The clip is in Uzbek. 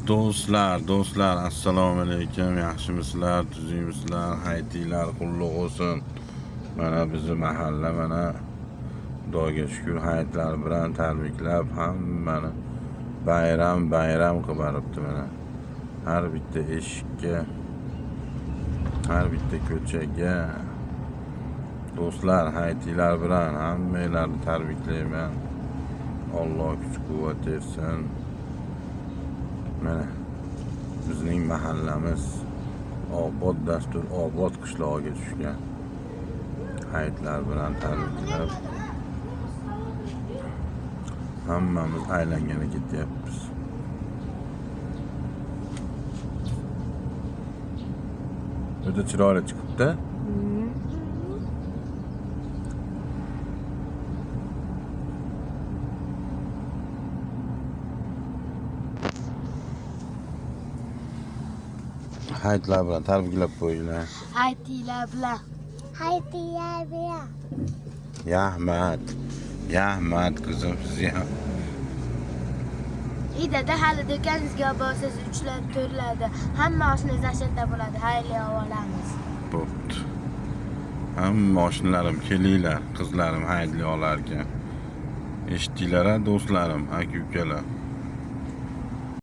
Do'stlar, assalomu alaykum. Yaxshimisizlar, tuzingmisizlar? Hayitlar qutlug' bo'lsin. Mana bizni mahalla mana Xudoga shukr hayitlar bilan tabriklab hammani bayram qilib boribdi mana. Har bitta eshikka, har bitta ko'chaga do'stlar hayitlar bilan hammalarni tabriklayman. Alloh kuch-quvvat bersin. Mana bizning mahallamiz obod dastur obod qishlog'iga tushgan. Hayitlar bilan tabriklab hammamiz aylangani ketyapmiz. Juda chiroyli chiqibdi. Hayitlar bilan tabriklab qo'yinglar. Hayitlar bilan. Yahmat qizim sizga ham. Dada hali do'koningizga borsiz 3lar, 4larda hamma oshnangiz ashadda bo'ladi. Xayrli olamiz. Bo'pti. Hamma oshnalarim kelinglar, qizlarim hayitli olarkan. Eshitdinglar-a do'stlarim, aka-ukalar.